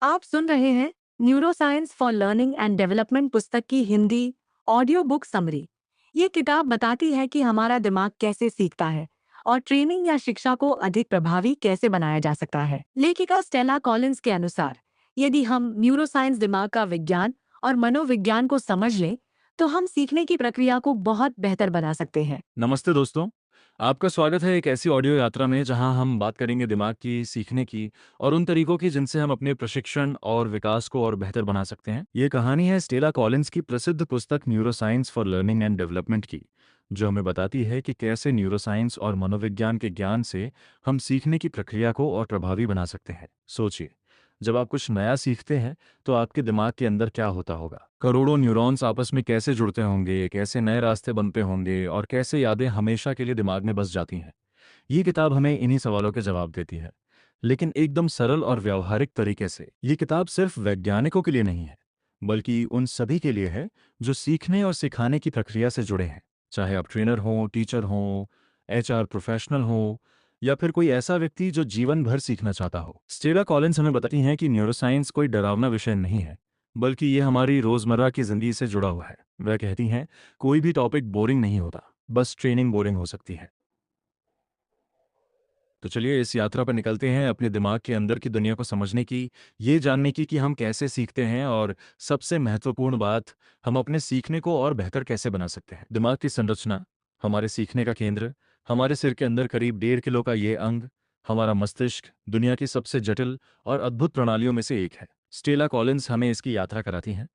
आप सुन रहे हैं neuro science for learning and development पुस्तक की हिंदी ऑडियो बुक समरी। ये किताब बताती है कि हमारा दिमाग कैसे सीखता है और ट्रेनिंग या शिक्षा को अधिक प्रभावी कैसे बनाया जा सकता है। लेखिका स्टेला कॉलिंस के अनुसार, यदि हम न्यूरो साइंस दिमाग का विज्ञान और मनोविज्ञान को समझ लें, तो हम सीखने की प्रक्रिया को बहुत बेहतर बना सकते हैं। नमस्ते दोस्तों, आपका स्वागत है एक ऐसी ऑडियो यात्रा में जहां हम बात करेंगे दिमाग की, सीखने की और उन तरीकों की जिनसे हम अपने प्रशिक्षण और विकास को और बेहतर बना सकते हैं। ये कहानी है स्टेला कॉलिंस की प्रसिद्ध पुस्तक neuroscience for learning and development की, जो हमें बताती है कि कैसे न्यूरोसाइंस और मनोविज्ञान के ज्ञान से हम सीखने की प्रक्रिया को और प्रभावी बना सकते हैं। सोचिए, जब आप कुछ नया सीखते हैं तो आपके दिमाग के अंदर क्या होता होगा? करोड़ों न्यूरॉन्स आपस में कैसे जुड़ते होंगे, कैसे नए रास्ते बनते होंगे और कैसे यादें हमेशा के लिए दिमाग में बस जाती हैं। ये किताब हमें इन्हीं सवालों के जवाब देती है, लेकिन एकदम सरल और व्यावहारिक तरीके से। ये किताब सिर्फ वैज्ञानिकों के लिए नहीं है, बल्कि उन सभी के लिए है जो सीखने और सिखाने की प्रक्रिया से जुड़े हैं। चाहे आप ट्रेनर हों, टीचर हों, एचआर प्रोफेशनल हों या फिर कोई ऐसा व्यक्ति जो जीवन भर सीखना चाहता हो। स्टेला कॉलिंस हमें बताती हैं कि न्यूरोसाइंस कोई डरावना विषय नहीं है, बल्कि ये हमारी रोजमर्रा की जिंदगी से जुड़ा हुआ है। वह कहती हैं, कोई भी टॉपिक बोरिंग नहीं होता, बस ट्रेनिंग बोरिंग हो सकती है। तो चलिए इस यात्रा पर निकलते हैं अपने दिमाग के अंदर की दुनिया को समझने की, ये जानने की कि हम कैसे सीखते हैं और सबसे महत्वपूर्ण बात, हम अपने सीखने को और बेहतर कैसे बना सकते हैं। दिमाग की संरचना, हमारे सीखने का केंद्र, हमारे सिर के अंदर करीब 1.5 किलो का ये अंग, हमारा मस्तिष्क दुनिया की सबसे जटिल और अद्भुत प्रणालियों में से एक है। स्टेला कॉलिंस हमें इसकी यात्रा कराती हैं,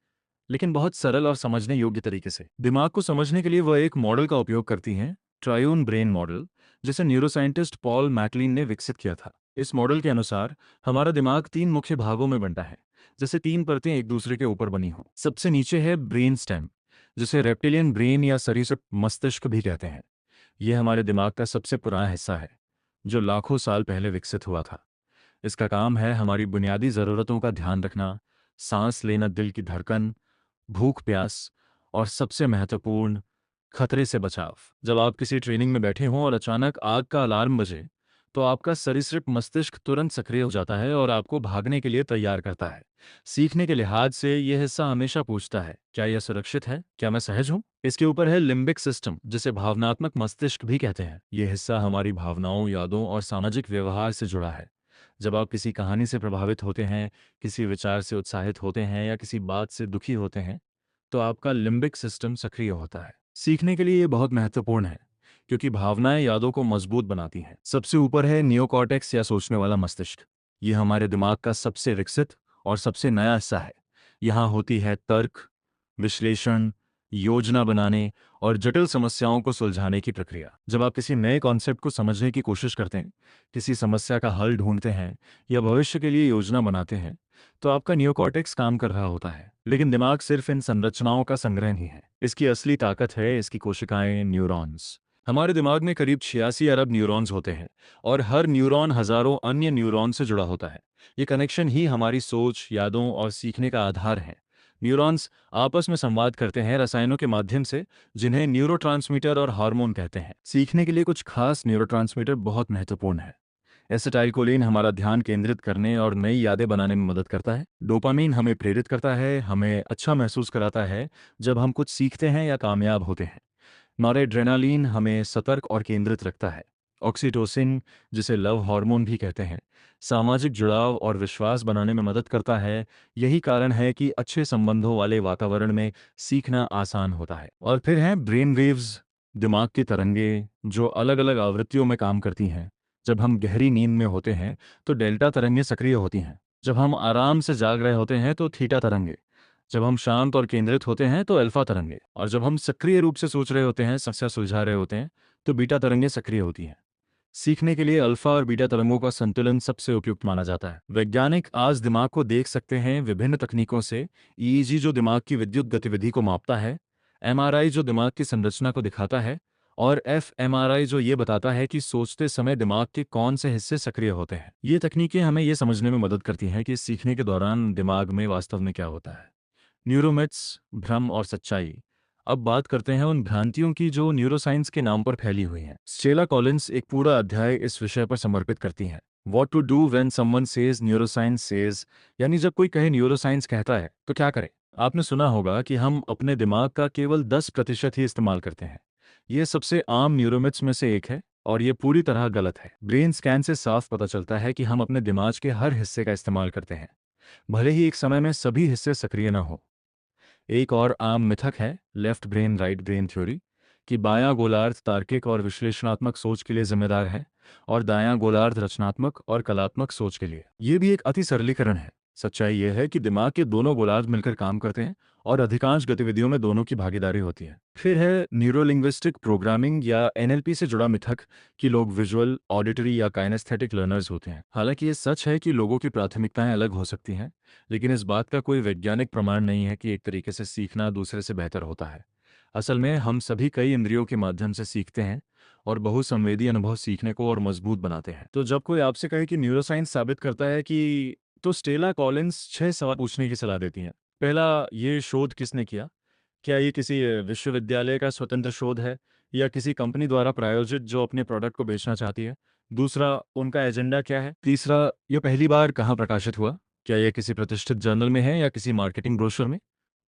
लेकिन बहुत सरल और समझने योग्य तरीके से। दिमाग को समझने के लिए वह एक मॉडल का उपयोग करती हैं, ट्रायून ब्रेन मॉडल, जिसे न्यूरोसाइंटिस्ट पॉल मैकलीन ने विकसित किया था। इस मॉडल के अनुसार हमारा दिमाग 3 मुख्य भागों में बनता है, जैसे 3 परतें एक दूसरे के ऊपर बनी हों। सबसे नीचे है ब्रेन स्टेम, जिसे रेप्टिलियन ब्रेन या सरीसृप मस्तिष्क भी कहते हैं। यह हमारे दिमाग का सबसे पुराना हिस्सा है, जो लाखों साल पहले विकसित हुआ था। इसका काम है हमारी बुनियादी ज़रूरतों का ध्यान रखना, सांस लेना, दिल की धड़कन, भूख प्यास और सबसे महत्वपूर्ण, खतरे से बचाव। जब आप किसी ट्रेनिंग में बैठे हों और अचानक आग का अलार्म बजे, तो आपका सरीसृप मस्तिष्क तुरंत सक्रिय हो जाता है और आपको भागने के लिए तैयार करता है। सीखने के लिहाज से यह हिस्सा हमेशा पूछता है, क्या यह सुरक्षित है, क्या मैं सहज हूं? इसके ऊपर है लिम्बिक सिस्टम, जिसे भावनात्मक मस्तिष्क भी कहते हैं। यह हिस्सा हमारी भावनाओं, यादों और सामाजिक व्यवहार से जुड़ा है। जब आप किसी कहानी से प्रभावित होते हैं, किसी विचार से उत्साहित होते हैं या किसी बात से दुखी होते हैं, तो आपका लिम्बिक सिस्टम सक्रिय होता है। सीखने के लिए ये बहुत महत्वपूर्ण है, क्योंकि भावनाएं यादों को मजबूत बनाती हैं। सबसे ऊपर है नियोकॉर्टेक्स या सोचने वाला मस्तिष्क। ये हमारे दिमाग का सबसे विकसित और सबसे नया हिस्सा है। यहाँ होती है तर्क, विश्लेषण, योजना बनाने और जटिल समस्याओं को सुलझाने की प्रक्रिया। जब आप किसी नए कॉन्सेप्ट को समझने की कोशिश करते हैं, किसी समस्या का हल ढूंढते हैं या भविष्य के लिए योजना बनाते हैं, तो आपका नियोकॉर्टेक्स काम कर रहा होता है। लेकिन दिमाग सिर्फ इन संरचनाओं का संग्रह नहीं है। इसकी असली ताकत है इसकी कोशिकाएं, न्यूरॉन्स। हमारे दिमाग में करीब 86 अरब न्यूरॉन्स होते हैं और हर न्यूरॉन हजारों अन्य न्यूरॉन से जुड़ा होता है। ये कनेक्शन ही हमारी सोच, यादों और सीखने का आधार है। न्यूरॉन्स आपस में संवाद करते हैं रसायनों के माध्यम से, जिन्हें न्यूरोट्रांसमीटर और हार्मोन कहते हैं। सीखने के लिए कुछ खास न्यूरोट्रांसमीटर बहुत महत्वपूर्ण है। एसिटाइलकोलिन हमारा ध्यान केंद्रित करने और नई यादें बनाने में मदद करता है। डोपामीन हमें प्रेरित करता है, हमें अच्छा महसूस कराता है जब हम कुछ सीखते हैं या कामयाब होते हैं। नॉरेड्रेनालिन हमें सतर्क और केंद्रित रखता है। ऑक्सीटोसिन, जिसे लव हार्मोन भी कहते हैं, सामाजिक जुड़ाव और विश्वास बनाने में मदद करता है। यही कारण है कि अच्छे संबंधों वाले वातावरण में सीखना आसान होता है। और फिर हैं ब्रेन वेव्स, दिमाग की तरंगे, जो अलग अलग आवृत्तियों में काम करती हैं। जब हम गहरी नींद में होते हैं तो डेल्टा तरंगें सक्रिय होती हैं। जब हम आराम से जाग रहे होते हैं तो थीटा तरंगे। जब हम शांत और केंद्रित होते हैं तो अल्फा तरंगे। और जब हम सक्रिय रूप से सोच रहे होते हैं, समस्या सुलझा रहे होते हैं, तो बीटा तरंगे सक्रिय होती हैं। सीखने के लिए अल्फा और बीटा तरंगों का संतुलन सबसे उपयुक्त माना जाता है। वैज्ञानिक आज दिमाग को देख सकते हैं विभिन्न तकनीकों से। ईईजी जो दिमाग की विद्युत गतिविधि को मापता है, एमआरआई जो दिमाग की संरचना को दिखाता है, और एफएमआरआई जो ये बताता है कि सोचते समय दिमाग के कौन से हिस्से सक्रिय होते हैं। ये तकनीकें हमें ये समझने में मदद करती हैं कि सीखने के दौरान दिमाग में वास्तव में क्या होता है। न्यूरोमिथ्स, भ्रम और सच्चाई। अब बात करते हैं उन भ्रांतियों की जो न्यूरोसाइंस के नाम पर फैली हुई हैं। स्टेला कॉलिंस एक पूरा अध्याय इस विषय पर समर्पित करती हैं। What to do when someone says neuroscience says, यानी जब कोई कहे न्यूरोसाइंस कहता है तो क्या करें। आपने सुना होगा कि हम अपने दिमाग का केवल 10% ही इस्तेमाल करते हैं। ये सबसे आम न्यूरोमिथ्स में से एक है और ये पूरी तरह गलत है। ब्रेन स्कैन से साफ पता चलता है कि हम अपने दिमाग के हर हिस्से का इस्तेमाल करते हैं, भले ही एक समय में सभी हिस्से सक्रिय न हो। एक और आम मिथक है left brain right brain theory, कि बायां गोलार्ध तार्किक और विश्लेषणात्मक सोच के लिए जिम्मेदार है और दायां गोलार्ध रचनात्मक और कलात्मक सोच के लिए। ये भी एक अति सरलीकरण है। सच्चाई यह है कि दिमाग के दोनों गोलार्ध मिलकर काम करते हैं और अधिकांश गतिविधियों में दोनों की भागीदारी होती है। फिर है न्यूरोलिंग्विस्टिक प्रोग्रामिंग या एनएलपी से जुड़ा मिथक कि लोग विजुअल, ऑडिटरी या काइनेस्थेटिक लर्नर्स होते हैं। हालांकि ये सच है कि लोगों की प्राथमिकताएं अलग हो सकती हैं, लेकिन इस बात का कोई वैज्ञानिक प्रमाण नहीं है कि एक तरीके से सीखना दूसरे से बेहतर होता है। असल में हम सभी कई इंद्रियों के माध्यम से सीखते हैं और बहुसंवेदी अनुभव सीखने को और मजबूत बनाते हैं। तो जब कोई आपसे कहे कि न्यूरोसाइंस साबित करता है कि, तो स्टेला कॉलिंस 6 सवाल पूछने की सलाह देती हैं। पहला, ये शोध किसने किया? क्या ये किसी विश्वविद्यालय का स्वतंत्र शोध है या किसी कंपनी द्वारा प्रायोजित जो अपने प्रोडक्ट को बेचना चाहती है? दूसरा, उनका एजेंडा क्या है? तीसरा, यह पहली बार कहाँ प्रकाशित हुआ? क्या यह किसी प्रतिष्ठित जर्नल में है या किसी मार्केटिंग ब्रोशर में?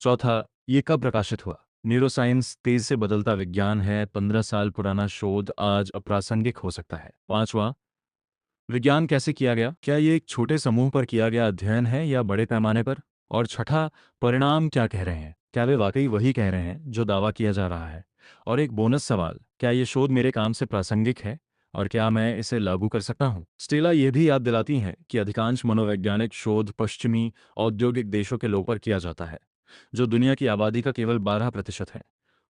चौथा, ये कब प्रकाशित हुआ? न्यूरोसाइंस तेज से बदलता विज्ञान है, 15 साल पुराना शोध आज अप्रासंगिक हो सकता है। पांचवा, विज्ञान कैसे किया गया? क्या ये एक छोटे समूह पर किया गया अध्ययन है या बड़े पैमाने पर? और छठा, परिणाम क्या कह रहे हैं? क्या वे वाकई वही कह रहे हैं जो दावा किया जा रहा है? और एक बोनस सवाल, क्या ये शोध मेरे काम से प्रासंगिक है और क्या मैं इसे लागू कर सकता हूँ? स्टेला ये भी याद दिलाती हैं कि अधिकांश मनोवैज्ञानिक शोध पश्चिमी औद्योगिक देशों के लोगों पर किया जाता है, जो दुनिया की आबादी का केवल 12% है।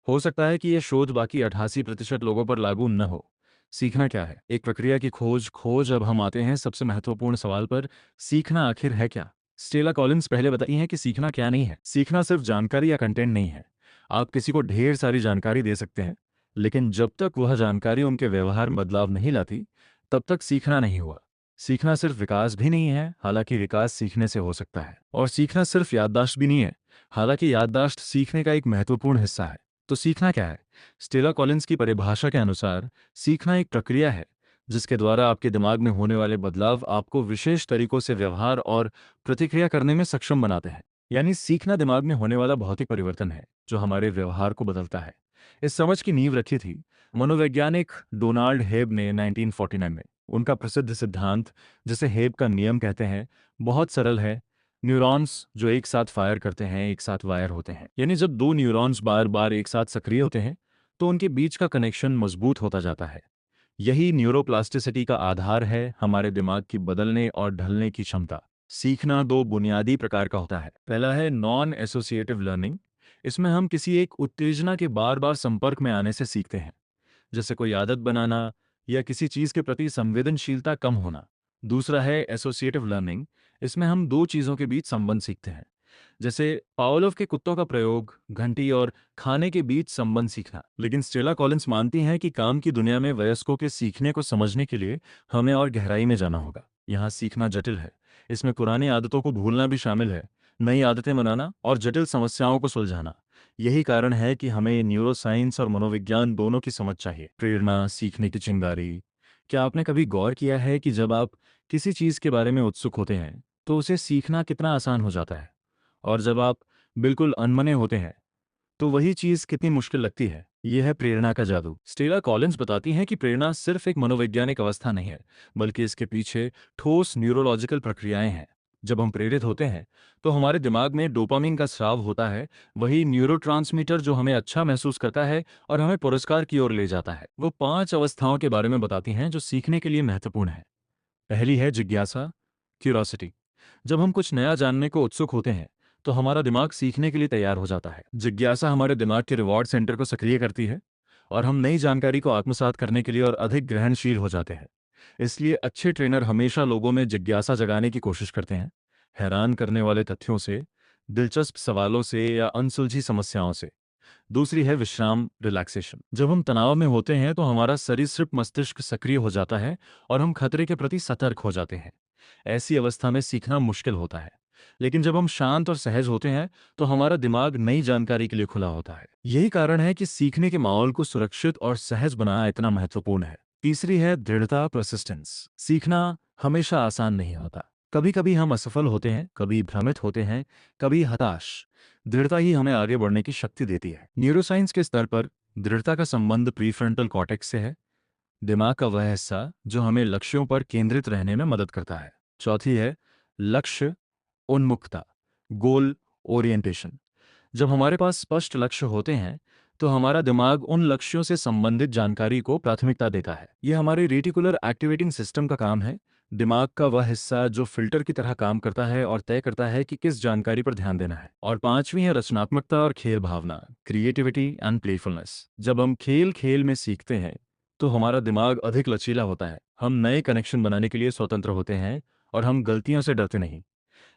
हो सकता है कि यह शोध बाकी 88% लोगों पर लागू न हो। सीखना क्या है? एक प्रक्रिया की खोज अब हम आते हैं सबसे महत्वपूर्ण सवाल पर, सीखना आखिर है क्या? स्टेला कॉलिंस पहले बताई हैं कि सीखना क्या नहीं है। सीखना सिर्फ जानकारी या कंटेंट नहीं है। आप किसी को ढेर सारी जानकारी दे सकते हैं, लेकिन जब तक वह जानकारी उनके व्यवहार में बदलाव नहीं लाती, तब तक सीखना नहीं हुआ। सीखना सिर्फ विकास भी नहीं है, हालांकि विकास सीखने से हो सकता है। और सीखना सिर्फ याददाश्त भी नहीं है, हालांकि याददाश्त सीखने का एक महत्वपूर्ण हिस्सा है। तो सीखना क्या है? स्टेला कॉलिंस की परिभाषा के अनुसार सीखना एक प्रक्रिया है जिसके द्वारा आपके दिमाग में होने वाले बदलाव आपको विशेष तरीकों से व्यवहार और प्रतिक्रिया करने में सक्षम बनाते हैं। यानी सीखना दिमाग में होने वाला भौतिक परिवर्तन है जो हमारे व्यवहार को बदलता है। इस समझ की नींव रखी थी मनोवैज्ञानिक डोनाल्ड हेब ने 1949 में। उनका प्रसिद्ध सिद्धांत, जिसे हेब का नियम कहते हैं, बहुत सरल है। न्यूरॉन्स जो एक साथ फायर करते हैं एक साथ वायर होते हैं। यानी जब दो न्यूरॉन्स बार बार एक साथ सक्रिय होते हैं तो उनके बीच का कनेक्शन मजबूत होता जाता है। यही न्यूरोप्लास्टिसिटी का आधार है, हमारे दिमाग की बदलने और ढलने की क्षमता। सीखना दो बुनियादी प्रकार का होता है। पहला है नॉन एसोसिएटिव लर्निंग। इसमें हम किसी एक उत्तेजना के बार बार संपर्क में आने से सीखते हैं, जैसे कोई आदत बनाना या किसी चीज के प्रति संवेदनशीलता कम होना। दूसरा है एसोसिएटिव लर्निंग। इसमें हम दो चीजों के बीच संबंध सीखते हैं, जैसे पावलोव के कुत्तों का प्रयोग, घंटी और खाने के बीच संबंध सीखना। लेकिन स्टेला कॉलिंस मानती हैं कि काम की दुनिया में वयस्कों के सीखने को समझने के लिए हमें और गहराई में जाना होगा। यहाँ सीखना जटिल है। इसमें पुरानी आदतों को भूलना भी शामिल है, नई आदतें बनाना और जटिल समस्याओं को सुलझाना। यही कारण है कि हमें न्यूरोसाइंस और मनोविज्ञान दोनों की समझ चाहिए। प्रेरणा, सीखने की चिंगारी। क्या आपने कभी गौर किया है कि जब आप किसी चीज के बारे में उत्सुक होते हैं तो उसे सीखना कितना आसान हो जाता है, और जब आप बिल्कुल अनमने होते हैं तो वही चीज कितनी मुश्किल लगती है? यह है प्रेरणा का जादू। स्टेला कॉलिंस बताती हैं कि प्रेरणा सिर्फ एक मनोवैज्ञानिक अवस्था नहीं है, बल्कि इसके पीछे ठोस न्यूरोलॉजिकल प्रक्रियाएं हैं। जब हम प्रेरित होते हैं तो हमारे दिमाग में डोपामिन का स्राव होता है, वही न्यूरोट्रांसमीटर जो हमें अच्छा महसूस करता है और हमें पुरस्कार की ओर ले जाता है। वो 5 अवस्थाओं के बारे में बताती हैं जो सीखने के लिए महत्वपूर्ण है। पहली है जिज्ञासा, क्यूरोसिटी। जब हम कुछ नया जानने को उत्सुक होते हैं तो हमारा दिमाग सीखने के लिए तैयार हो जाता है। जिज्ञासा हमारे दिमाग के रिवॉर्ड सेंटर को सक्रिय करती है और हम नई जानकारी को आत्मसात करने के लिए और अधिक ग्रहणशील हो जाते हैं। इसलिए अच्छे ट्रेनर हमेशा लोगों में जिज्ञासा जगाने की कोशिश करते हैं, हैरान करने वाले तथ्यों से, दिलचस्प सवालों से या अनसुलझी समस्याओं से। दूसरी है विश्राम, रिलैक्सेशन। जब हम तनाव में होते हैं तो हमारा सरीसृप मस्तिष्क सक्रिय हो जाता है और हम खतरे के प्रति सतर्क हो जाते हैं। ऐसी अवस्था में सीखना मुश्किल होता है, लेकिन जब हम शांत और सहज होते हैं तो हमारा दिमाग नई जानकारी के लिए खुला होता है। यही कारण है कि सीखने के माहौल को सुरक्षित और सहज बनाना इतना महत्वपूर्ण है। तीसरी है दृढ़ता, परसिस्टेंस। सीखना हमेशा आसान नहीं होता। कभी कभी हम असफल होते हैं, कभी भ्रमित होते हैं, कभी हताश। दृढ़ता ही हमें आगे बढ़ने की शक्ति देती है। न्यूरोसाइंस के स्तर पर दृढ़ता का संबंध प्रीफ्रंटल कॉर्टेक्स से है, दिमाग का वह हिस्सा जो हमें लक्ष्यों पर केंद्रित रहने में मदद करता है। चौथी है लक्ष्य उन्मुखता, गोल ओरिएंटेशन। जब हमारे पास स्पष्ट लक्ष्य होते हैं तो हमारा दिमाग उन लक्ष्यों से संबंधित जानकारी को प्राथमिकता देता है। यह हमारे रेटिकुलर एक्टिवेटिंग सिस्टम का काम है, दिमाग का वह हिस्सा जो फिल्टर की तरह काम करता है और तय करता है कि किस जानकारी पर ध्यान देना है। और पांचवी है रचनात्मकता और खेल भावना, क्रिएटिविटी एंड प्लेफुलनेस। जब हम खेल खेल में सीखते हैं तो हमारा दिमाग अधिक लचीला होता है, हम नए कनेक्शन बनाने के लिए स्वतंत्र होते हैं और हम गलतियों से डरते नहीं।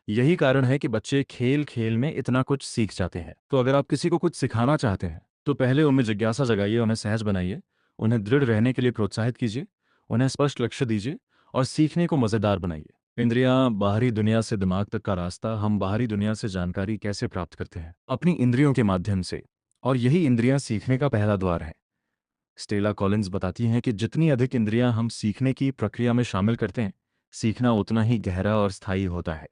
यही कारण है कि बच्चे खेल खेल में इतना कुछ सीख जाते हैं। तो अगर आप किसी को कुछ सिखाना चाहते हैं तो पहले उनमें जिज्ञासा जगाइए, उन्हें सहज बनाइए, उन्हें दृढ़ रहने के लिए प्रोत्साहित कीजिए, उन्हें स्पष्ट लक्ष्य दीजिए और सीखने को मज़ेदार बनाइए। इंद्रियां, बाहरी दुनिया से दिमाग तक का रास्ता। हम बाहरी दुनिया से जानकारी कैसे प्राप्त करते हैं? अपनी इंद्रियों के माध्यम से। और यही इंद्रियां सीखने का पहला द्वार है। स्टेला कॉलिंस बताती हैं कि जितनी अधिक इंद्रियां हम सीखने की प्रक्रिया में शामिल करते हैं, सीखना उतना ही गहरा और स्थायी होता है।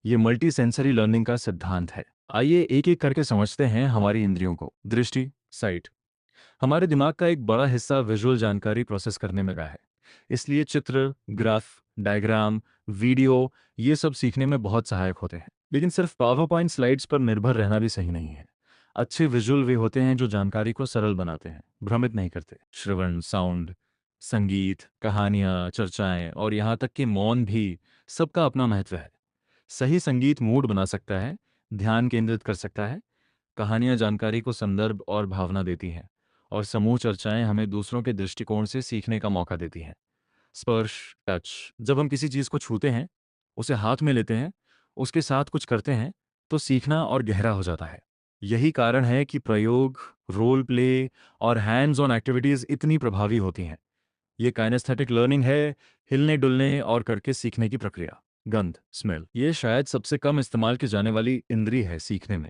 ये मल्टी सेंसरी लर्निंग का सिद्धांत है। आइए एक एक करके समझते हैं हमारी इंद्रियों को। दृष्टि, साइट। हमारे दिमाग का एक बड़ा हिस्सा विजुअल जानकारी प्रोसेस करने में लगा है। इसलिए चित्र, ग्राफ, डायग्राम, वीडियो, ये सब सीखने में बहुत सहायक होते हैं। लेकिन सिर्फ पावर पॉइंट स्लाइड्स पर निर्भर रहना भी सही नहीं है। अच्छे विजुअल वे होते हैं जो जानकारी को सरल बनाते हैं, भ्रमित नहीं करते। श्रवण, साउंड, संगीत, कहानियां, चर्चाएं और यहाँ तक कि मौन भी, सबका अपना महत्व है। सही संगीत मूड बना सकता है, ध्यान केंद्रित कर सकता है। कहानियां जानकारी को संदर्भ और भावना देती हैं और समूह चर्चाएं हमें दूसरों के दृष्टिकोण से सीखने का मौका देती हैं। स्पर्श, टच। जब हम किसी चीज को छूते हैं, उसे हाथ में लेते हैं, उसके साथ कुछ करते हैं, तो सीखना और गहरा हो जाता है। यही कारण है कि प्रयोग, रोल प्ले और हैंड्स ऑन एक्टिविटीज इतनी प्रभावी होती हैं। ये काइनेस्थेटिक लर्निंग है, हिलने डुलने और करके सीखने की प्रक्रिया। गंध, स्मेल, ये शायद सबसे कम इस्तेमाल की जाने वाली इंद्री है सीखने में,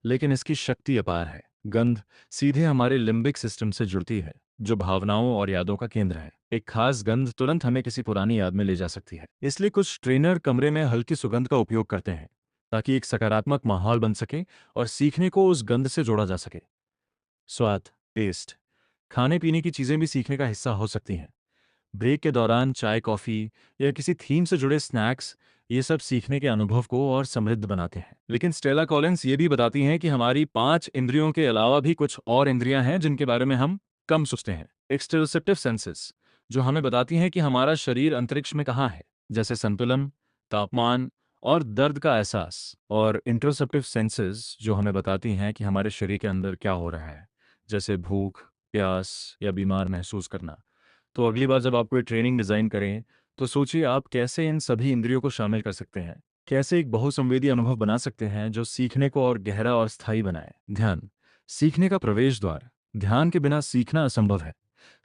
लेकिन इसकी शक्ति अपार है। गंध सीधे हमारे लिम्बिक सिस्टम से जुड़ती है, जो भावनाओं और यादों का केंद्र है। एक खास गंध तुरंत हमें किसी पुरानी याद में ले जा सकती है। इसलिए कुछ ट्रेनर कमरे में हल्की सुगंध का उपयोग करते हैं ताकि एक सकारात्मक माहौल बन सके और सीखने को उस गंध से जोड़ा जा सके। स्वाद, टेस्ट। खाने पीने की चीजें भी सीखने का हिस्सा हो सकती हैं। ब्रेक के दौरान चाय, कॉफ़ी या किसी थीम से जुड़े स्नैक्स, ये सब सीखने के अनुभव को और समृद्ध बनाते हैं। लेकिन स्टेला कॉलिंस ये भी बताती हैं कि हमारी 5 इंद्रियों के अलावा भी कुछ और इंद्रियां हैं जिनके बारे में हम कम सोचते हैं। एक्सटेरोसेप्टिव सेंसेस, जो हमें बताती हैं कि हमारा शरीर अंतरिक्ष में कहाँ है, जैसे संतुलन, तापमान और दर्द का एहसास। और इंट्रोसेप्टिव सेंसेस, जो हमें बताती हैं कि हमारे शरीर के अंदर क्या हो रहा है, जैसे भूख, प्यास या बीमार महसूस करना। तो अगली बार जब आप कोई ट्रेनिंग डिज़ाइन करें, तो सोचिए आप कैसे इन सभी इंद्रियों को शामिल कर सकते हैं। कैसे एक बहुसंवेदी अनुभव बना सकते हैं जो सीखने को और गहरा और स्थायी बनाए। ध्यान, सीखने का प्रवेश द्वार। ध्यान के बिना सीखना असंभव है।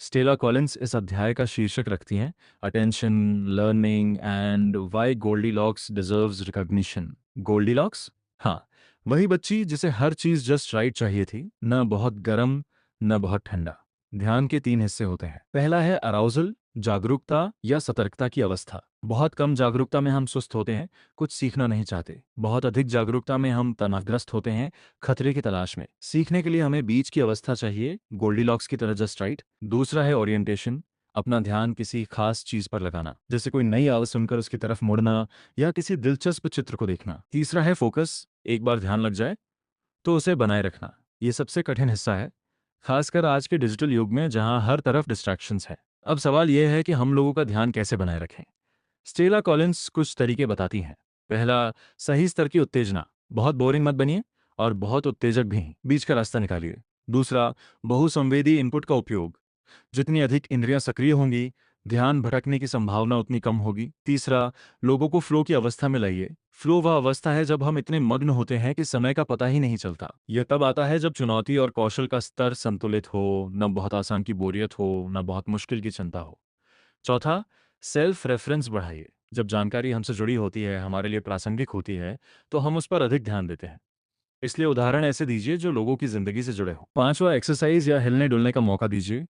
स्टेला कॉलिंस इस अध्याय का शीर्षक रखती हैं, attention, learning and why Goldilocks deserves recognition. Goldilocks? हाँ, वही बच्ची जिसे हर चीज जस्ट राइट चाहिए थी, न बहुत गर्म न बहुत ठंडा। ध्यान के 3 हिस्से होते हैं। पहला है अराउजल, जागरूकता या सतर्कता की अवस्था। बहुत कम जागरूकता में हम सुस्त होते हैं, कुछ सीखना नहीं चाहते। बहुत अधिक जागरूकता में हम तनावग्रस्त होते हैं, खतरे की तलाश में। सीखने के लिए हमें बीच की अवस्था चाहिए, गोल्डीलॉक्स की तरह जस्ट राइट। दूसरा है ओरिएंटेशन, अपना ध्यान किसी खास चीज पर लगाना, जैसे कोई नई आवाज सुनकर उसकी तरफ मुड़ना या किसी दिलचस्प चित्र को देखना। तीसरा है फोकस, एक बार ध्यान लग जाए तो उसे बनाए रखना। ये सबसे कठिन हिस्सा है, खासकर आज के डिजिटल युग में जहां हर तरफ डिस्ट्रैक्शंस है। अब सवाल यह है कि हम लोगों का ध्यान कैसे बनाए रखें। स्टेला कॉलिंस कुछ तरीके बताती हैं। पहला, सही स्तर की उत्तेजना, बहुत बोरिंग मत बनिए और बहुत उत्तेजक भी, बीच का रास्ता निकालिए। दूसरा, बहुसंवेदी इनपुट का उपयोग, जितनी अधिक इंद्रियां सक्रिय होंगी, ध्यान भटकने की संभावना उतनी कम होगी। तीसरा, लोगों को फ्लो की अवस्था में लाइए। फ्लो वह अवस्था है जब हम इतने मग्न होते हैं कि समय का पता ही नहीं चलता। यह तब आता है जब चुनौती और कौशल का स्तर संतुलित हो, न बहुत आसान की बोरियत हो, न बहुत मुश्किल की चिंता हो। चौथा, सेल्फ रेफरेंस बढ़ाइए। जब जानकारी हमसे जुड़ी होती है, हमारे लिए प्रासंगिक होती है, तो हम उस पर अधिक ध्यान देते हैं। इसलिए उदाहरण ऐसे दीजिए जो लोगों की जिंदगी से जुड़े हो। पांचवा, एक्सरसाइज या हिलने डुलने का मौका दीजिए।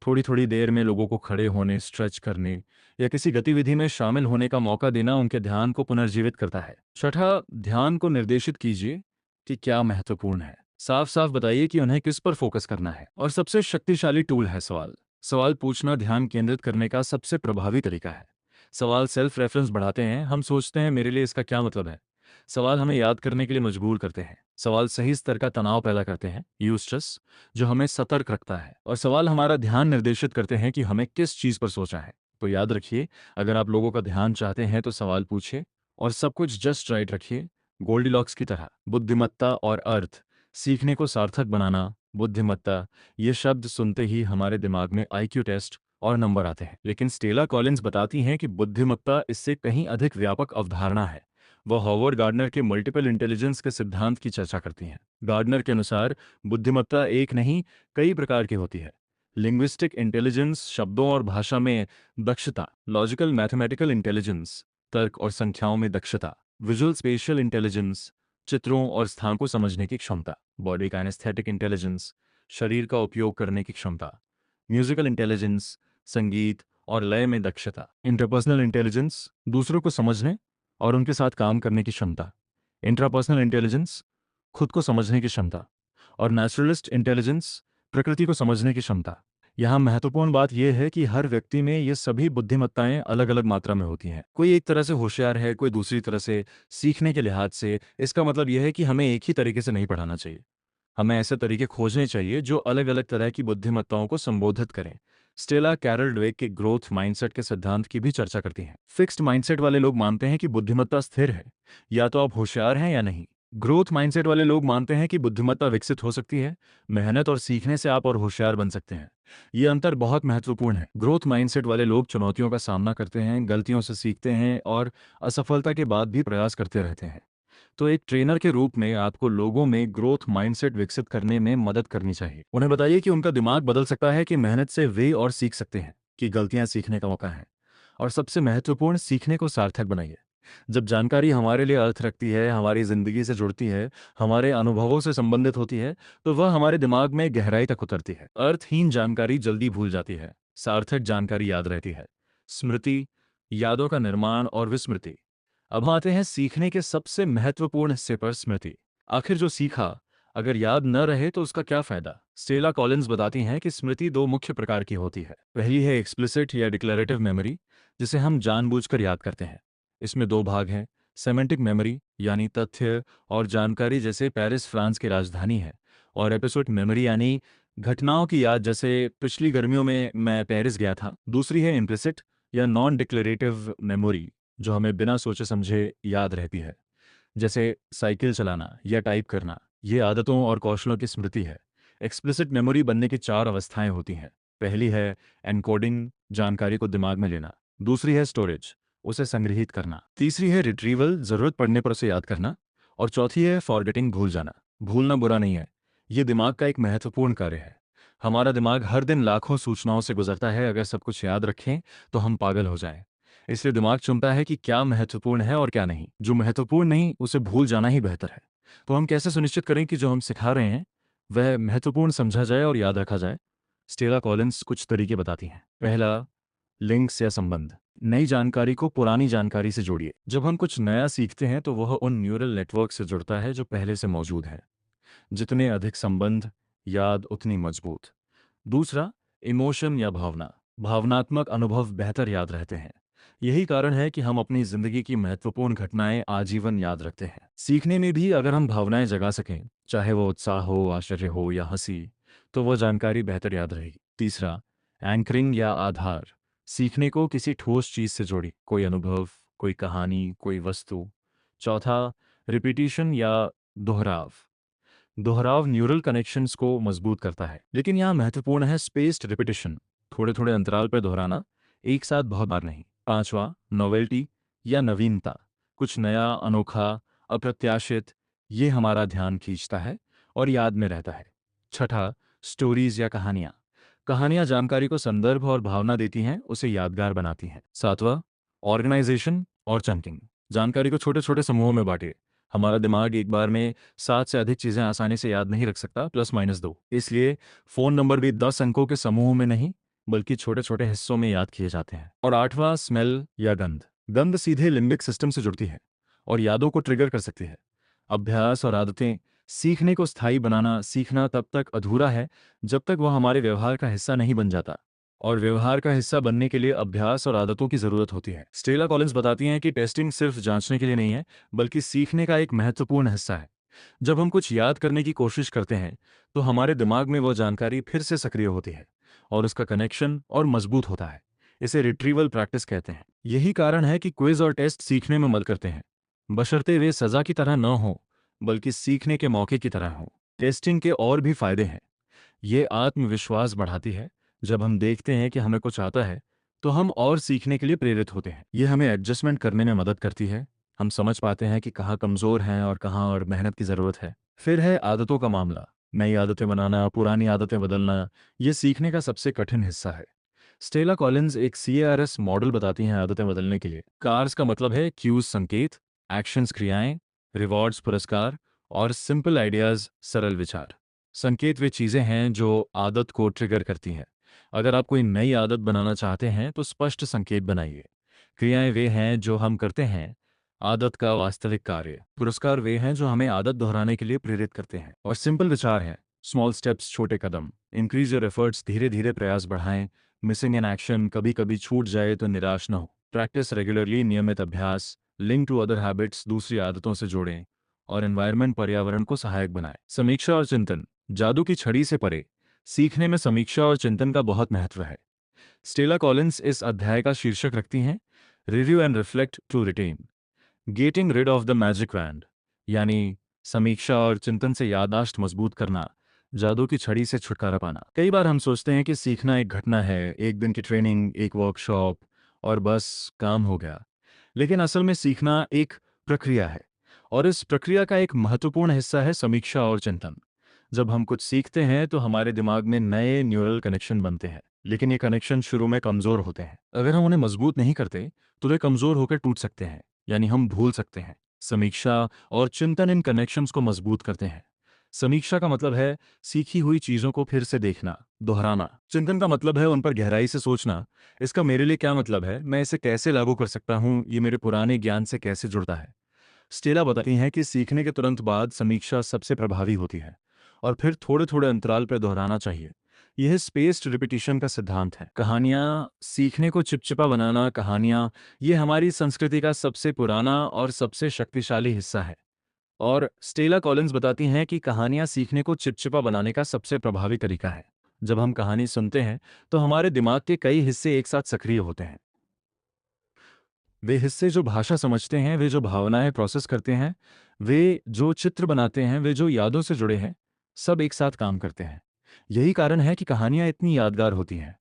थोड़ी थोड़ी देर में लोगों को खड़े होने, स्ट्रेच करने या किसी गतिविधि में शामिल होने का मौका देना उनके ध्यान को पुनर्जीवित करता है। छठा, ध्यान को निर्देशित कीजिए कि क्या महत्वपूर्ण है। साफ साफ बताइए कि उन्हें किस पर फोकस करना है। और सबसे शक्तिशाली टूल है सवाल। सवाल पूछना ध्यान केंद्रित करने का सबसे प्रभावी तरीका है। सवाल सेल्फ रेफरेंस बढ़ाते हैं। हम सोचते हैं मेरे लिए इसका क्या मतलब है। सवाल हमें याद करने के लिए मजबूर करते हैं। सवाल सही स्तर का तनाव पैदा करते हैं, यूस्ट्रेस, जो हमें सतर्क रखता है। और सवाल हमारा ध्यान निर्देशित करते हैं कि हमें किस चीज पर सोचा है। तो याद रखिए, अगर आप लोगों का ध्यान चाहते हैं तो सवाल पूछिए और सब कुछ जस्ट राइट रखिए, गोल्डीलॉक्स की तरह। बुद्धिमत्ता और अर्थ, सीखने को सार्थक बनाना। बुद्धिमत्ता, ये शब्द सुनते ही हमारे दिमाग में आईक्यू टेस्ट और नंबर आते हैं, लेकिन स्टेला कॉलिंस बताती हैं कि बुद्धिमत्ता इससे कहीं अधिक व्यापक अवधारणा है। वह हॉवर्ड गार्डनर के मल्टीपल इंटेलिजेंस के सिद्धांत की चर्चा करती हैं। गार्डनर के अनुसार बुद्धिमत्ता एक नहीं, कई प्रकार की होती है। लिंग्विस्टिक इंटेलिजेंस, शब्दों और भाषा में दक्षता। लॉजिकल मैथमेटिकल इंटेलिजेंस, तर्क और संख्याओं में दक्षता। विजुअल स्पेशियल इंटेलिजेंस, चित्रों और स्थान को समझने की क्षमता। बॉडी काइनेस्थेटिक इंटेलिजेंस, शरीर का उपयोग करने की क्षमता। म्यूजिकल इंटेलिजेंस, संगीत और लय में दक्षता। इंटरपर्सनल इंटेलिजेंस, दूसरों को समझने और उनके साथ काम करने की क्षमता। इंट्रापर्सनल इंटेलिजेंस, खुद को समझने की क्षमता। और नेचुरलिस्ट इंटेलिजेंस, प्रकृति को समझने की क्षमता। यहाँ महत्वपूर्ण बात यह है कि हर व्यक्ति में ये सभी बुद्धिमत्ताएं अलग अलग मात्रा में होती हैं। कोई एक तरह से होशियार है, कोई दूसरी तरह से। सीखने के लिहाज से इसका मतलब यह है कि हमें एक ही तरीके से नहीं पढ़ाना चाहिए। हमें ऐसे तरीके खोजने चाहिए जो अलग अलग तरह की बुद्धिमत्ताओं को संबोधित करें। स्टेला कैरल ड्वेक के ग्रोथ माइंडसेट के सिद्धांत की भी चर्चा करती हैं। फिक्स्ड माइंडसेट वाले लोग मानते हैं कि बुद्धिमत्ता स्थिर है, या तो आप होशियार हैं या नहीं। ग्रोथ माइंडसेट वाले लोग मानते हैं कि बुद्धिमत्ता विकसित हो सकती है, मेहनत और सीखने से आप और होशियार बन सकते हैं। ये अंतर बहुत महत्वपूर्ण है। ग्रोथ माइंडसेट वाले लोग चुनौतियों का सामना करते हैं, गलतियों से सीखते हैं और असफलता के बाद भी प्रयास करते रहते हैं। तो एक ट्रेनर के रूप में आपको लोगों में ग्रोथ माइंडसेट विकसित करने में मदद करनी चाहिए। उन्हें बताइए कि उनका दिमाग बदल सकता है, कि मेहनत से वे और सीख सकते हैं, कि गलतियां सीखने का मौका है। और सबसे महत्वपूर्ण, सीखने को सार्थक बनाइए। जब जानकारी हमारे लिए अर्थ रखती है, हमारी जिंदगी से जुड़ती है, हमारे अनुभवों से संबंधित होती है, तो वह हमारे दिमाग में गहराई तक उतरती है। अर्थहीन जानकारी जल्दी भूल जाती है, सार्थक जानकारी याद रहती है। स्मृति, यादों का निर्माण और विस्मृति। अब आते हैं सीखने के सबसे महत्वपूर्ण हिस्से पर, स्मृति। आखिर जो सीखा अगर याद न रहे तो उसका क्या फायदा। स्टेला कॉलिंस बताती हैं कि स्मृति दो मुख्य प्रकार की होती है। पहली है एक्सप्लिसिट या डिक्लेरेटिव मेमोरी, जिसे हम जानबूझकर याद करते हैं। इसमें दो भाग हैं, सेमेंटिक मेमोरी यानी तथ्य और जानकारी, जैसे पेरिस फ्रांस की राजधानी है। और एपिसोड मेमोरी यानी घटनाओं की याद, जैसे पिछली गर्मियों में मैं पेरिस गया था। दूसरी है इम्प्लिसिट या नॉन डिक्लेरेटिव मेमोरी, जो हमें बिना सोचे समझे याद रहती है, जैसे साइकिल चलाना या टाइप करना। ये आदतों और कौशलों की स्मृति है। एक्सप्लिसिट मेमोरी बनने की चार अवस्थाएं होती हैं। पहली है एनकोडिंग, जानकारी को दिमाग में लेना। दूसरी है स्टोरेज, उसे संग्रहित करना। तीसरी है रिट्रीवल, जरूरत पड़ने पर उसे याद करना। और चौथी है फॉरगेटिंग, भूल जाना। भूलना बुरा नहीं है, ये दिमाग का एक महत्वपूर्ण कार्य है। हमारा दिमाग हर दिन लाखों सूचनाओं से गुजरता है। अगर सब कुछ याद रखें तो हम पागल हो जाएं। इसलिए दिमाग चुनता है कि क्या महत्वपूर्ण है और क्या नहीं। जो महत्वपूर्ण नहीं, उसे भूल जाना ही बेहतर है। तो हम कैसे सुनिश्चित करें कि जो हम सिखा रहे हैं वह महत्वपूर्ण समझा जाए और याद रखा जाए। स्टेला कॉलिंस कुछ तरीके बताती हैं। पहला, लिंक्स या संबंध। नई जानकारी को पुरानी जानकारी से जोड़िए। जब हम कुछ नया सीखते हैं तो वह उन न्यूरल नेटवर्क से जुड़ता है जो पहले से मौजूद है। जितने अधिक संबंध, याद उतनी मजबूत। दूसरा, इमोशन या भावना। भावनात्मक अनुभव बेहतर याद रहते हैं। यही कारण है कि हम अपनी जिंदगी की महत्वपूर्ण घटनाएं आजीवन याद रखते हैं। सीखने में भी अगर हम भावनाएं जगा सकें, चाहे वो उत्साह हो, आश्चर्य हो या हंसी, तो वह जानकारी बेहतर याद रहेगी। तीसरा, एंकरिंग या आधार। सीखने को किसी ठोस चीज से जोड़ी, कोई अनुभव, कोई कहानी, कोई वस्तु। चौथा, रिपीटिशन या दोहराव। दोहराव न्यूरल कनेक्शंस को मजबूत करता है। लेकिन यहाँ महत्वपूर्ण है स्पेस्ड रिपीटिशन, थोड़े थोड़े अंतराल पर दोहराना, एक साथ बहुत बार नहीं। पांचवा, नोवेल्टी या नवीनता। कुछ नया, अनोखा, अप्रत्याशित, ये हमारा ध्यान खींचता है और याद में रहता है। छठा, स्टोरीज या कहानियाँ। कहानियाँ जानकारी को संदर्भ और भावना देती हैं, उसे यादगार बनाती हैं। सातवां, ऑर्गेनाइजेशन और चंकिंग। जानकारी को छोटे छोटे समूहों में बांटे। हमारा दिमाग एक बार में 7 से अधिक चीजें आसानी से याद नहीं रख सकता, +- 2। इसलिए फोन नंबर भी 10 अंकों के समूह में नहीं, बल्कि छोटे छोटे हिस्सों में याद किए जाते हैं। और आठवां, स्मेल या गंध। गंध सीधे लिम्बिक सिस्टम से जुड़ती है और यादों को ट्रिगर कर सकती है। अभ्यास और आदतें सीखने को स्थायी बनाना। सीखना तब तक अधूरा है जब तक वह हमारे व्यवहार का हिस्सा नहीं बन जाता, और व्यवहार का हिस्सा बनने के लिए अभ्यास और आदतों की जरूरत होती है। स्टेला कॉलिंस बताती हैं कि टेस्टिंग सिर्फ जांचने के लिए नहीं है, बल्कि सीखने का एक महत्वपूर्ण हिस्सा है। जब हम कुछ याद करने की कोशिश करते हैं तो हमारे दिमाग में वो जानकारी फिर से सक्रिय होती है और उसका कनेक्शन और मजबूत होता है। इसे रिट्रीवल प्रैक्टिस कहते हैं। यही कारण है कि क्विज और टेस्ट सीखने में मदद करते हैं, बशर्ते वे सजा की तरह न हो, बल्कि सीखने के मौके की तरह हो। टेस्टिंग के और भी फायदे हैं। ये आत्मविश्वास बढ़ाती है। जब हम देखते हैं कि हमें कुछ आता है तो हम और सीखने के लिए प्रेरित होते हैं। ये हमें एडजस्टमेंट करने में मदद करती है। हम समझ पाते हैं कि कहाँ कमज़ोर हैं और कहाँ और मेहनत की ज़रूरत है। फिर है आदतों का मामला। नई आदतें बनाना, पुरानी आदतें बदलना, ये सीखने का सबसे कठिन हिस्सा है। स्टेला कॉलिंस एक CARS मॉडल बताती हैं आदतें बदलने के लिए। कार्स का मतलब है क्यूज संकेत, एक्शंस क्रियाएं, रिवॉर्ड्स पुरस्कार, और सिंपल आइडियाज सरल विचार। संकेत वे चीज़ें हैं जो आदत को ट्रिगर करती हैं। अगर आप कोई नई आदत बनाना चाहते हैं तो स्पष्ट संकेत बनाइए। क्रियाएं वे हैं जो हम करते हैं, आदत का वास्तविक कार्य। पुरस्कार वे हैं जो हमें आदत दोहराने के लिए प्रेरित करते हैं। और सिंपल विचार हैं, स्मॉल स्टेप्स, छोटे कदम। इंक्रीज योर एफर्ट्स, धीरे धीरे प्रयास बढ़ाएं। मिसिंग इन एक्शन, कभी कभी छूट जाए तो निराश न हो। प्रैक्टिस रेगुलरली, नियमित अभ्यास। लिंक टू अदर हैबिट्स, दूसरी आदतों से जोड़ें। और एनवायरनमेंट, पर्यावरण को सहायक बनाएं। समीक्षा और चिंतन, जादू की छड़ी से परे। सीखने में समीक्षा और चिंतन का बहुत महत्व है। स्टेला कॉलिंस इस अध्याय का शीर्षक रखती हैं, review and reflect to retain, getting rid of the magic wand, यानी समीक्षा और चिंतन से याददाश्त मजबूत करना, जादू की छड़ी से छुटकारा पाना। कई बार हम सोचते हैं कि सीखना एक घटना है, एक दिन की ट्रेनिंग, एक वर्कशॉप, और बस काम हो गया। लेकिन असल में सीखना एक प्रक्रिया है, और इस प्रक्रिया का एक महत्वपूर्ण हिस्सा है समीक्षा और चिंतन। जब हम कुछ सीखते हैं तो हमारे दिमाग में नए न्यूरल कनेक्शन बनते हैं, लेकिन ये कनेक्शन शुरू में कमज़ोर होते हैं। अगर हम उन्हें मजबूत नहीं करते तो वे कमज़ोर होकर टूट सकते हैं, यानी हम भूल सकते हैं। समीक्षा और चिंतन इन कनेक्शंस को मजबूत करते हैं। समीक्षा का मतलब है सीखी हुई चीज़ों को फिर से देखना, दोहराना। चिंतन का मतलब है उन पर गहराई से सोचना, इसका मेरे लिए क्या मतलब है, मैं इसे कैसे लागू कर सकता हूँ, ये मेरे पुराने ज्ञान से कैसे जुड़ता है। स्टेला बताती हैं कि सीखने के तुरंत बाद समीक्षा सबसे प्रभावी होती है, और फिर थोड़े थोड़े अंतराल पर दोहराना चाहिए। यह स्पेस्ड रिपीटिशन का सिद्धांत है। कहानियाँ सीखने को चिपचिपा बनाना। कहानियाँ, ये हमारी संस्कृति का सबसे पुराना और सबसे शक्तिशाली हिस्सा है। और स्टेला कॉलिंस बताती हैं कि कहानियाँ सीखने को चिपचिपा बनाने का सबसे प्रभावी तरीका है। जब हम कहानी सुनते हैं तो हमारे दिमाग के कई हिस्से एक साथ सक्रिय होते हैं। वे हिस्से जो भाषा समझते हैं, वे जो भावनाएं प्रोसेस करते हैं, वे जो चित्र बनाते हैं, वे जो यादों से जुड़े हैं, सब एक साथ काम करते हैं। यही कारण है कि कहानियां इतनी यादगार होती हैं।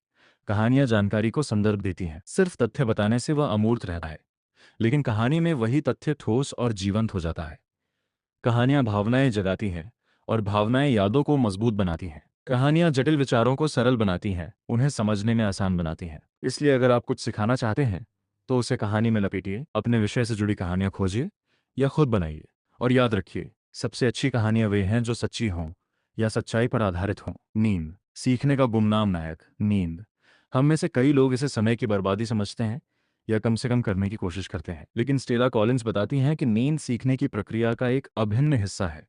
कहानियां जानकारी को संदर्भ देती हैं। सिर्फ तथ्य बताने से वह अमूर्त रहता है, लेकिन कहानी में वही तथ्य ठोस और जीवंत हो जाता है। कहानियां भावनाएं जगाती हैं, और भावनाएं यादों को मजबूत बनाती हैं। कहानियां जटिल विचारों को सरल बनाती हैं, उन्हें समझने में आसान बनाती हैं। इसलिए अगर आप कुछ सिखाना चाहते हैं तो उसे कहानी में लपेटिए, अपने विषय से जुड़ी कहानियां खोजिए या खुद बनाइए। और याद रखिए, सबसे अच्छी कहानियां वे हैं जो सच्ची हों या सच्चाई पर आधारित हों। नींद, सीखने का गुमनाम नायक। नींद, हम में से कई लोग इसे समय की बर्बादी समझते हैं या कम से कम करने की कोशिश करते हैं, लेकिन स्टेला कॉलिंस बताती हैं कि नींद सीखने की प्रक्रिया का एक अभिन्न हिस्सा है।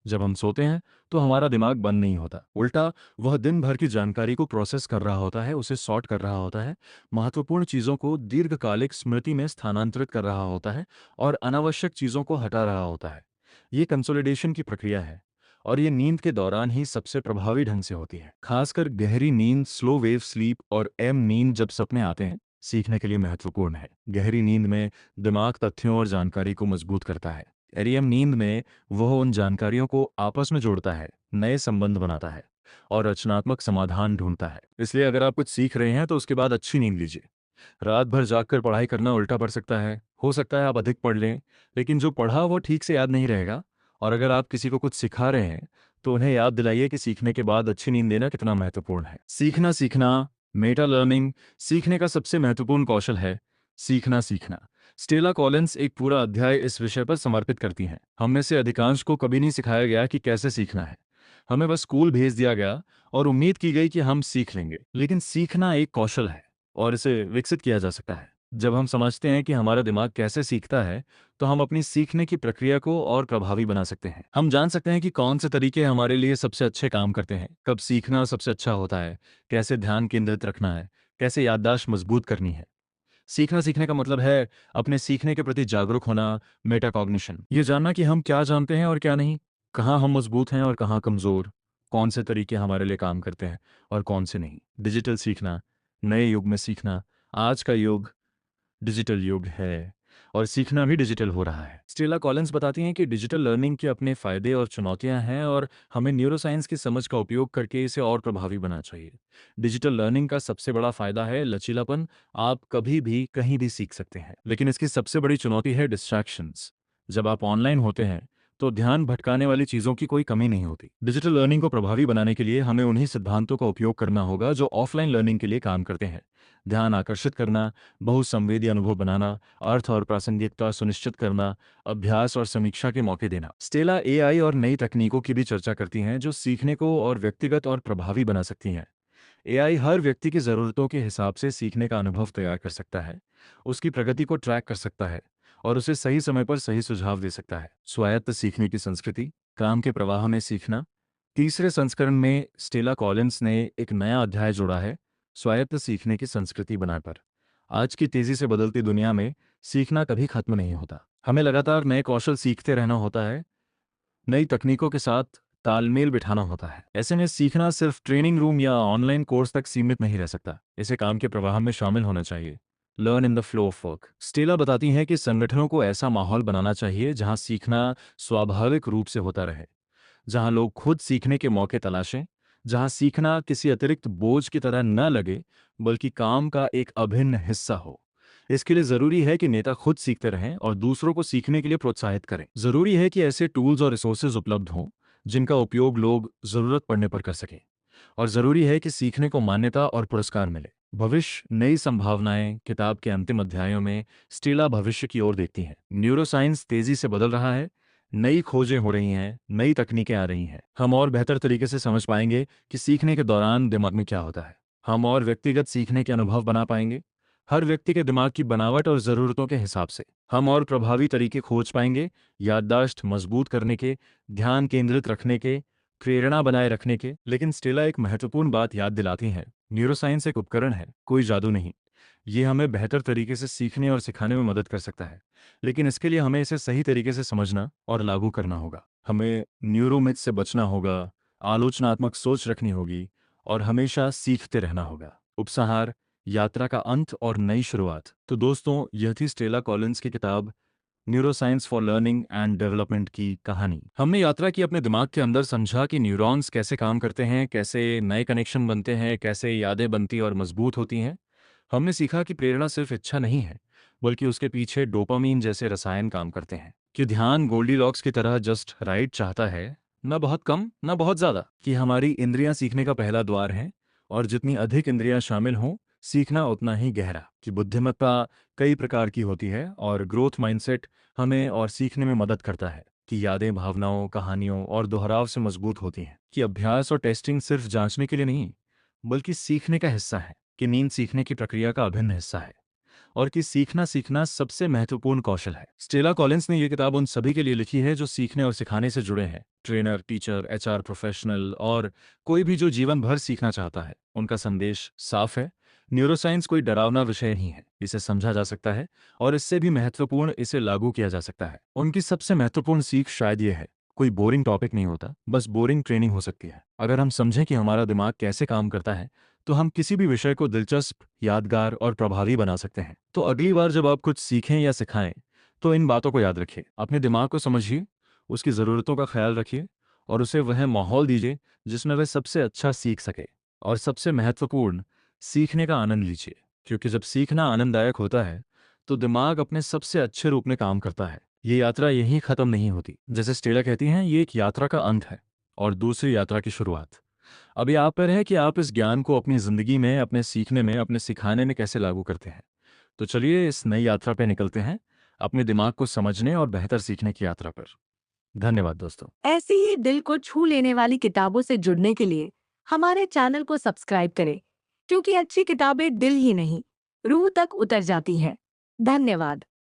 जब हम सोते हैं तो हमारा दिमाग बंद नहीं होता, उल्टा वह दिन भर की जानकारी को प्रोसेस कर रहा होता है, उसे सॉर्ट कर रहा होता है, महत्वपूर्ण चीज़ों को दीर्घकालिक स्मृति में स्थानांतरित कर रहा होता है, और अनावश्यक चीज़ों को हटा रहा होता है। ये कंसोलिडेशन की प्रक्रिया है, और ये नींद के दौरान ही सबसे प्रभावी ढंग से होती है। खासकर गहरी नींद, स्लो वेव स्लीप, और एम नींद जब सपने आते हैं, सीखने के लिए महत्वपूर्ण है। गहरी नींद में दिमाग तथ्यों और जानकारी को मजबूत करता है। REM नींद में वह उन जानकारियों को आपस में जोड़ता है, नए संबंध बनाता है, और रचनात्मक समाधान ढूंढता है। इसलिए अगर आप कुछ सीख रहे हैं तो उसके बाद अच्छी नींद लीजिए। रात भर जागकर पढ़ाई करना उल्टा पड़ सकता है। हो सकता है आप अधिक पढ़ लें, लेकिन जो पढ़ा वो ठीक से याद नहीं रहेगा। और अगर आप किसी को कुछ सिखा रहे हैं तो उन्हें याद दिलाइए कि सीखने के बाद अच्छी नींद लेना कितना महत्वपूर्ण है। सीखना, मेटा लर्निंग, सीखने का सबसे महत्वपूर्ण कौशल है। सीखना। स्टेला कॉलिंस एक पूरा अध्याय इस विषय पर समर्पित करती हैं। हम में से अधिकांश को कभी नहीं सिखाया गया कि कैसे सीखना है। हमें बस स्कूल भेज दिया गया और उम्मीद की गई कि हम सीख लेंगे। लेकिन सीखना एक कौशल है और इसे विकसित किया जा सकता है। जब हम समझते हैं कि हमारा दिमाग कैसे सीखता है, तो हम अपनी सीखने की प्रक्रिया को और प्रभावी बना सकते हैं। हम जान सकते हैं कि कौन से तरीके हमारे लिए सबसे अच्छे काम करते हैं, कब सीखना सबसे अच्छा होता है, कैसे ध्यान केंद्रित रखना है, कैसे याददाश्त मजबूत करनी है। सीखने का मतलब है अपने सीखने के प्रति जागरूक होना, मेटाकॉग्निशन। ये जानना कि हम क्या जानते हैं और क्या नहीं, कहाँ हम मजबूत हैं और कहाँ कमज़ोर, कौन से तरीके हमारे लिए काम करते हैं और कौन से नहीं। डिजिटल सीखना, नए युग में सीखना। आज का युग डिजिटल युग है और सीखना भी डिजिटल हो रहा है। स्टेला कॉलिंस बताती हैं कि डिजिटल लर्निंग के अपने फ़ायदे और चुनौतियां हैं और हमें न्यूरोसाइंस की समझ का उपयोग करके इसे और प्रभावी बनाना चाहिए। डिजिटल लर्निंग का सबसे बड़ा फ़ायदा है लचीलापन। आप कभी भी कहीं भी सीख सकते हैं, लेकिन इसकी सबसे बड़ी चुनौती है डिस्ट्रैक्शंस। जब आप ऑनलाइन होते हैं तो ध्यान भटकाने वाली चीज़ों की कोई कमी नहीं होती। डिजिटल लर्निंग को प्रभावी बनाने के लिए हमें उन्हीं सिद्धांतों का उपयोग करना होगा जो ऑफलाइन लर्निंग के लिए काम करते हैं। ध्यान आकर्षित करना, बहुसंवेदी अनुभव बनाना, अर्थ और प्रासंगिकता सुनिश्चित करना, अभ्यास और समीक्षा के मौके देना। स्टेला एआई और नई तकनीकों की भी चर्चा करती हैं जो सीखने को और व्यक्तिगत और प्रभावी बना सकती हैं। एआई हर व्यक्ति की ज़रूरतों के हिसाब से सीखने का अनुभव तैयार कर सकता है, उसकी प्रगति को ट्रैक कर सकता है और उसे सही समय पर सही सुझाव दे सकता है। स्वायत्त सीखने की संस्कृति, काम के प्रवाह में सीखना। तीसरे संस्करण में स्टेला कॉलिंस ने एक नया अध्याय जोड़ा है, स्वायत्त सीखने की संस्कृति बनाकर। आज की तेजी से बदलती दुनिया में सीखना कभी खत्म नहीं होता। हमें लगातार नए कौशल सीखते रहना होता है, नई तकनीकों के साथ तालमेल बिठाना होता है। ऐसे में सीखना सिर्फ ट्रेनिंग रूम या ऑनलाइन कोर्स तक सीमित नहीं रह सकता, इसे काम के प्रवाह में शामिल होना चाहिए। Learn in the flow of work. Stella बताती हैं कि संगठनों को ऐसा माहौल बनाना चाहिए जहां सीखना स्वाभाविक रूप से होता रहे, जहां लोग खुद सीखने के मौके तलाशें, जहां सीखना किसी अतिरिक्त बोझ की तरह न लगे बल्कि काम का एक अभिन्न हिस्सा हो। इसके लिए जरूरी है कि नेता खुद सीखते रहें और दूसरों को सीखने के लिए प्रोत्साहित करें। जरूरी है कि ऐसे टूल्स और रिसोर्सेज उपलब्ध हों जिनका उपयोग लोग जरूरत पड़ने पर कर सकें, और जरूरी है कि सीखने को मान्यता और पुरस्कार मिले। भविष्य, नई संभावनाएं। किताब के अंतिम अध्यायों में स्टेला भविष्य की ओर देखती हैं। न्यूरोसाइंस तेजी से बदल रहा है, नई खोजें हो रही हैं, नई तकनीकें आ रही हैं। हम और बेहतर तरीके से समझ पाएंगे कि सीखने के दौरान दिमाग में क्या होता है। हम और व्यक्तिगत सीखने के अनुभव बना पाएंगे, हर व्यक्ति के दिमाग की बनावट और ज़रूरतों के हिसाब से। हम और प्रभावी तरीके खोज पाएंगे, याददाश्त मजबूत करने के, ध्यान केंद्रित रखने के, प्रेरणा बनाए रखने के। लेकिन स्टेला एक महत्वपूर्ण बात याद दिलाती है, न्यूरोसाइंस एक उपकरण है, कोई जादू नहीं। ये हमें बेहतर तरीके से सीखने और सिखाने में मदद कर सकता है, लेकिन इसके लिए हमें इसे सही तरीके से समझना और लागू करना होगा। हमें न्यूरोमिथ से बचना होगा, आलोचनात्मक सोच रखनी होगी और हमेशा सीखते रहना होगा। उपसंहार, यात्रा का अंत और नई शुरुआत। तो दोस्तों, यह थी स्टेला कॉलिंस की किताब neuroscience for learning and development की कहानी। हमने यात्रा की अपने दिमाग के अंदर, समझा कि न्यूरॉन्स कैसे काम करते हैं, कैसे नए कनेक्शन बनते हैं, कैसे यादें बनती और मजबूत होती हैं। हमने सीखा कि प्रेरणा सिर्फ इच्छा नहीं है, बल्कि उसके पीछे डोपामीन जैसे रसायन काम करते हैं। कि ध्यान गोल्डीलॉक्स की तरह जस्ट राइट चाहता है, न बहुत कम न बहुत ज़्यादा। कि हमारी इंद्रियां सीखने का पहला द्वार हैं और जितनी अधिक इंद्रियां शामिल हों, सीखना उतना ही गहरा। कि बुद्धिमत्ता कई प्रकार की होती है और ग्रोथ माइंडसेट हमें और सीखने में मदद करता है। कि यादें भावनाओं, कहानियों और दोहराव से मजबूत होती हैं। कि अभ्यास और टेस्टिंग सिर्फ जांचने के लिए नहीं, बल्कि सीखने का हिस्सा है। कि नींद सीखने की प्रक्रिया का अभिन्न हिस्सा है और कि सीखना सबसे महत्वपूर्ण कौशल है। स्टेला कॉलिंस ने यह किताब उन सभी के लिए लिखी है जो सीखने और सिखाने से जुड़े हैं, ट्रेनर, टीचर, एचआर प्रोफेशनल और कोई भी जो जीवन भर सीखना चाहता है। उनका संदेश साफ है, न्यूरोसाइंस कोई डरावना विषय नहीं है, इसे समझा जा सकता है और इससे भी महत्वपूर्ण, इसे लागू किया जा सकता है। उनकी सबसे महत्वपूर्ण सीख शायद ये है, कोई बोरिंग टॉपिक नहीं होता, बस बोरिंग ट्रेनिंग हो सकती है। अगर हम समझें कि हमारा दिमाग कैसे काम करता है, तो हम किसी भी विषय को दिलचस्प, यादगार और प्रभावी बना सकते हैं। तो अगली बार जब आप कुछ सीखें या सिखाएं, तो इन बातों को याद रखिए। अपने दिमाग को समझिए, उसकी ज़रूरतों का ख्याल रखिए और उसे वह माहौल दीजिए जिसमें वह सबसे अच्छा सीख सके। और सबसे महत्वपूर्ण, सीखने का आनंद लीजिए, क्योंकि जब सीखना आनंददायक होता है तो दिमाग अपने सबसे अच्छे रूप में काम करता है। ये यात्रा यहीं खत्म नहीं होती। जैसे स्टेला कहती हैं, ये एक यात्रा का अंत है और दूसरी यात्रा की शुरुआत। अभी आप पर है कि आप इस ज्ञान को अपनी ज़िंदगी में, अपने सीखने में, अपने सिखाने में कैसे लागू करते हैं। तो चलिए इस नई यात्रा पे निकलते हैं, अपने दिमाग को समझने और बेहतर सीखने की यात्रा पर। धन्यवाद दोस्तों। ऐसी ही दिल को छू लेने वाली किताबों से जुड़ने के लिए हमारे चैनल को सब्सक्राइब करें, क्योंकि अच्छी किताबें दिल ही नहीं, रूह तक उतर जाती हैं। धन्यवाद।